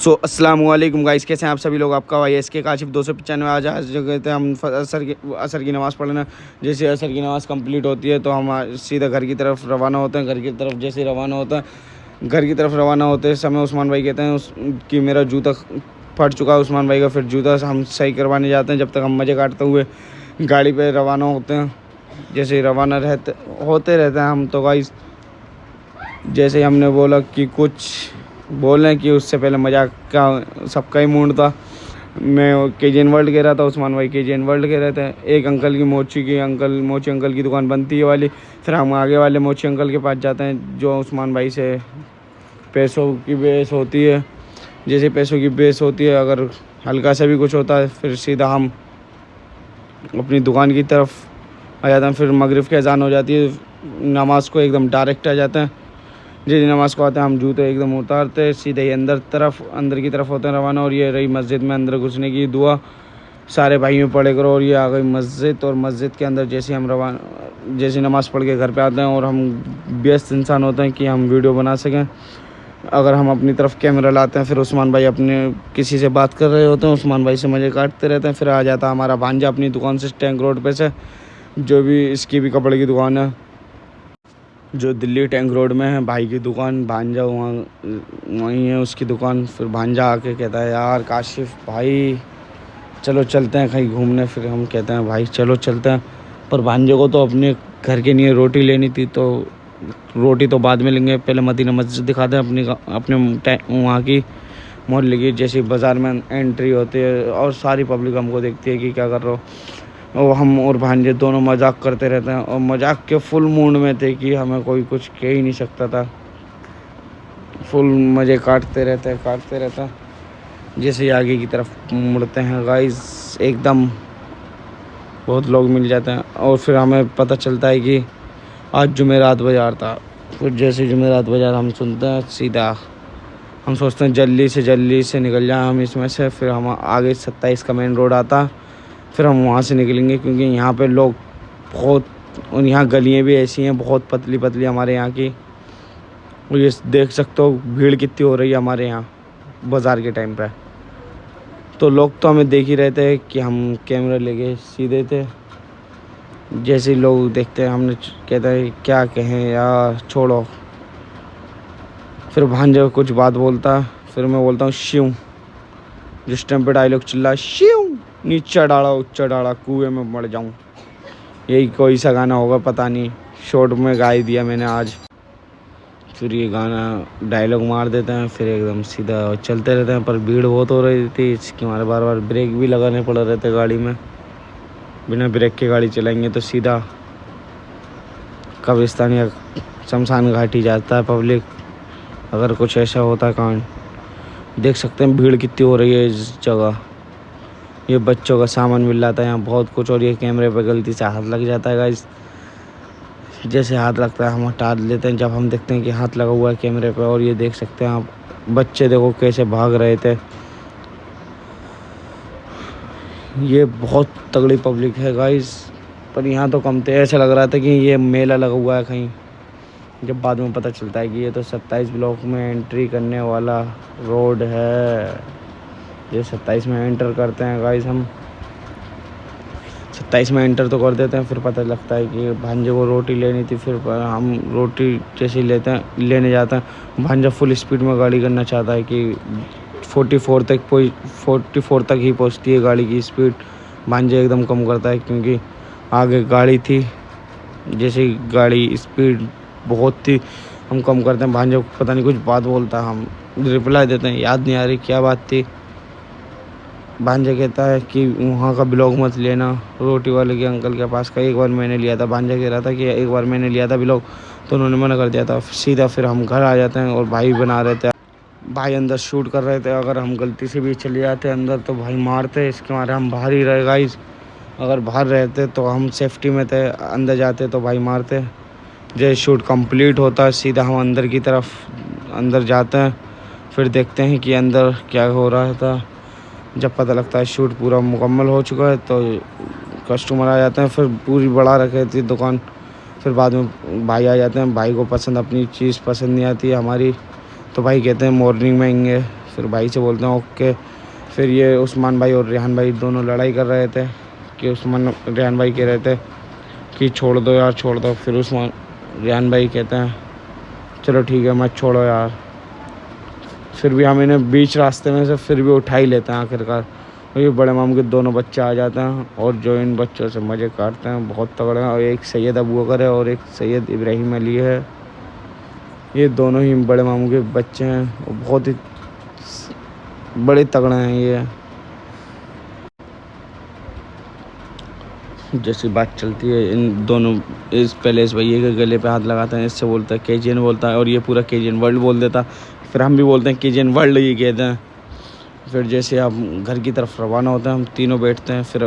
सो अस्सलाम वालेकुम गाइस, कैसे हैं आप सभी लोग। आपका भाई एसके काशिफ 295। आज जो कहते हैं हम असर की नमाज़ पढ़ना। जैसे असर की नमाज़ कंप्लीट होती है तो हम सीधा घर की तरफ रवाना होते हैं। घर की तरफ जैसे रवाना होता है, घर की तरफ रवाना होते समय उस्मान भाई कहते हैं कि मेरा जूता फट चुका है। उस्मान भाई का फिर जूता हम सही करवाने जाते हैं। जब तक हम मज़े काटते हुए गाड़ी पर रवाना होते हैं। जैसे ही रवाना होते रहते हैं हम तो गाइस, जैसे ही हमने बोला कि कुछ बोल रहे हैं कि उससे पहले मजाक का सबका ही मूड था। मैं KGN वर्ल्ड कह रहा था, उस्मान भाई KGN वर्ल्ड कह रहे थे। एक अंकल की मोची अंकल की दुकान बनती है वाली। फिर हम आगे वाले मोची अंकल के पास जाते हैं जो उस्मान भाई से पैसों की बहस होती है। जैसे पैसों की बहस होती है, अगर हल्का सा भी कुछ होता है फिर सीधा हम अपनी दुकान की तरफ आ जाते हैं। फिर मगरिब की अज़ान हो जाती है, नमाज़ को एकदम डायरेक्ट आ जाते हैं। जिस नमाज़ को आते हैं हम जूते एकदम उतारते सीधे ही अंदर की तरफ होते हैं रवाना। और ये रही मस्जिद में अंदर घुसने की दुआ, सारे भाइयों पढ़े करो। और ये आ गई मस्जिद, और मस्जिद के अंदर जैसे हम जैसे नमाज़ पढ़ के घर पे आते हैं और हम व्यस्त इंसान होते हैं कि हम वीडियो बना सकें। अगर हम अपनी तरफ कैमरा लाते हैं, फिर उस्मान भाई अपने किसी से बात कर रहे होते हैं, उस्मान भाई से मज़े काटते रहते हैं। फिर आ जाता हमारा भांजा अपनी दुकान से, टैंक रोड पे से, जो भी इसकी भी कपड़े की दुकान है जो दिल्ली टैंक रोड में है। भाई की दुकान, भांजा वहीं है उसकी दुकान। फिर भांजा आके कहता है यार काशिफ भाई चलो चलते हैं कहीं घूमने। फिर हम कहते हैं भाई चलो चलते हैं। पर भांजे को तो अपने घर के लिए रोटी लेनी थी, तो रोटी तो बाद में लेंगे, पहले मदीना मस्जिद दिखाते हैं अपने वहाँ की मोहल्ले की। जैसे बाज़ार में एंट्री होती है और सारी पब्लिक हमको देखती है कि क्या कर रहे हो। और हम और भांजे दोनों मजाक करते रहते हैं और मजाक के फुल मूड में थे कि हमें कोई कुछ कह ही नहीं सकता था। फुल मज़े काटते रहते हैं। जैसे आगे की तरफ मुड़ते हैं गाइस, एकदम बहुत लोग मिल जाते हैं। और फिर हमें पता चलता है कि आज जुमेरात बाज़ार था। फिर जैसे जुमेरात बाज़ार हम सुनते हैं, सीधा हम सोचते हैं जल्दी से निकल जाएं हम इसमें से। फिर हम आगे 27 का मेन रोड आता, फिर हम वहाँ से निकलेंगे क्योंकि यहाँ पे लोग बहुत, और यहाँ गलियाँ भी ऐसी हैं बहुत पतली पतली हमारे यहाँ की। और ये देख सकते हो भीड़ कितनी हो रही है हमारे यहाँ बाज़ार के टाइम पे। तो लोग तो हमें देख ही रहे थे कि हम कैमरा लेके सीधे थे। जैसे लोग देखते हैं हमने कहता है क्या कहें यार छोड़ो। फिर भांजा कुछ बात बोलता, फिर मैं बोलता हूँ शिव। जिस टाइम पे डायलॉग चिल्ला शिव, नीचा डाला उच्चा डाला कुएं में मर जाऊं, यही कोई सा गाना होगा पता नहीं, शॉर्ट में गा ही दिया मैंने आज। फिर ये गाना डायलॉग मार देते हैं, फिर एकदम सीधा चलते रहते हैं। पर भीड़ बहुत हो रही थी इसकी, हमारे बार बार ब्रेक भी लगाने पड़ रहे थे गाड़ी में। बिना ब्रेक के गाड़ी चलाएंगे तो सीधा कब्रिस्तान या शमशान घाट ही जाता है पब्लिक, अगर कुछ ऐसा होता है कांड। देख सकते हैं भीड़ कितनी हो रही है इस जगह। ये बच्चों का सामान मिल रहा था यहाँ बहुत कुछ। और ये कैमरे पे गलती से हाथ लग जाता है गाइस। जैसे हाथ लगता है हम हटा लेते हैं जब हम देखते हैं कि हाथ लगा हुआ है कैमरे पे। और ये देख सकते हैं आप बच्चे देखो कैसे भाग रहे थे। ये बहुत तगड़ी पब्लिक है गाइस, पर यहाँ तो कम थे। ऐसा लग रहा था कि ये मेला लगा हुआ है कहीं, जब बाद में पता चलता है कि ये तो 27 ब्लॉक में एंट्री करने वाला रोड है। ये 27 में एंटर करते हैं गाइस, हम 27 में एंटर तो कर देते हैं। फिर पता लगता है कि भांजे को रोटी लेनी थी। फिर हम रोटी जैसे लेने जाते हैं, भांजा फुल स्पीड में गाड़ी करना चाहता है कि 44 तक ही पहुंचती है गाड़ी की स्पीड। भांजा एकदम कम करता है क्योंकि आगे गाड़ी थी। जैसे गाड़ी स्पीड बहुत थी, हम कम करते हैं। भांजा पता नहीं कुछ बात बोलता है, हम रिप्लाई देते हैं, याद नहीं आ रही क्या बात थी। भांजा कहता है कि वहाँ का ब्लॉग मत लेना, रोटी वाले के अंकल के पास का एक बार मैंने लिया था। भांजा कह रहा था कि एक बार मैंने लिया था ब्लॉग, तो उन्होंने मना कर दिया था। सीधा फिर हम घर आ जाते हैं और भाई बना रहे थे, भाई अंदर शूट कर रहे थे। अगर हम गलती से भी चले जाते अंदर तो भाई मारते, इसके मारे हम बाहर ही रहे गाइस। अगर बाहर रहते तो हम सेफ्टी में थे, अंदर जाते तो भाई मारते। जैसे शूट कंप्लीट होता है सीधा हम अंदर की तरफ अंदर जाते हैं। फिर देखते हैं कि अंदर क्या हो रहा था। जब पता लगता है शूट पूरा मुकम्मल हो चुका है तो कस्टमर आ जाते हैं। फिर पूरी बढ़ा रखी थी दुकान। फिर बाद में भाई आ जाते हैं, भाई को अपनी चीज़ पसंद नहीं आती है हमारी, तो भाई कहते हैं मॉर्निंग में आएंगे। फिर भाई से बोलते हैं ओके। फिर ये उस्मान भाई और रेहान भाई दोनों लड़ाई कर रहे थे कि रेहान भाई कह रहे थे कि छोड़ दो यार छोड़ दो। फिर रेहान भाई कहते हैं चलो ठीक है मत छोड़ो यार। फिर भी हम इन्हें बीच रास्ते में से फिर भी उठा ही लेते हैं आखिरकार। और ये बड़े मामू के दोनों बच्चे आ जाते हैं और जो इन बच्चों से मज़े काटते हैं, बहुत तगड़े हैं। और एक सैयद अबू बकर है और एक सैयद इब्राहिम अली है। ये दोनों ही बड़े मामू के बच्चे हैं और बहुत ही बड़े तगड़े हैं ये। जैसी बात चलती है इन दोनों, पहले इस भैया के गले पे हाथ लगाते हैं, इससे बोलता है KGN बोलता है और ये पूरा KGN वर्ल्ड बोल देता। फिर हम भी बोलते हैं KGN वर्ल्ड ये कहते हैं। फिर जैसे हम घर की तरफ रवाना होते हैं, हम तीनों बैठते हैं। फिर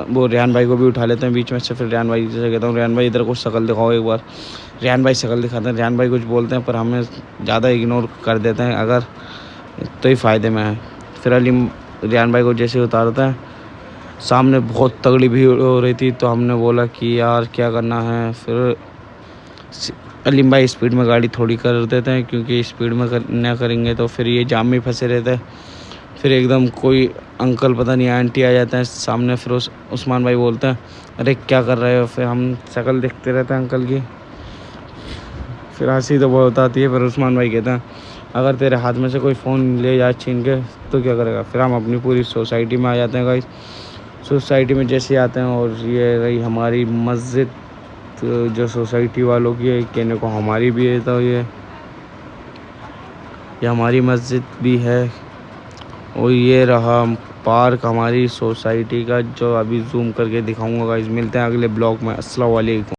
वो रेहान भाई को भी उठा लेते हैं बीच में से। फिर रेहान भाई से कहता हूँ रेहान भाई इधर कुछ शक्ल दिखाओ एक बार। रेहान भाई शक्ल दिखाते हैं, रेहान भाई कुछ बोलते हैं पर हमें ज़्यादा इग्नोर कर देते हैं अगर तो ही फ़ायदे में है। फिर रेहान भाई को जैसे उतारता है, सामने बहुत तगड़ी भीड़ हो रही थी तो हमने बोला कि यार क्या करना है। फिर अलीम भाई स्पीड में गाड़ी थोड़ी कर देते हैं क्योंकि स्पीड में ना करेंगे तो फिर ये जाम में फंसे रहते हैं। फिर एकदम कोई अंकल पता नहीं आंटी आ जाते हैं सामने। फिर उस्मान भाई बोलते हैं अरे क्या कर रहे हो। फिर हम शक्ल देखते रहते हैं अंकल की। फिर हंसी तो बहुत आती है। फिर उस्मान भाई कहते हैं अगर तेरे हाथ में से कोई फ़ोन ले जाए छीन के तो क्या करेगा। फिर हम अपनी पूरी सोसाइटी में आ जाते हैं गाइस। सोसाइटी में जैसे आते हैं और ये रही हमारी मस्जिद जो सोसाइटी वालों की है, कहने को हमारी भी है तो ये हमारी मस्जिद भी है। और ये रहा पार्क हमारी सोसाइटी का जो अभी जूम करके दिखाऊंगा गाइस। मिलते हैं अगले ब्लॉग में। अस्सलाम वालेकुम।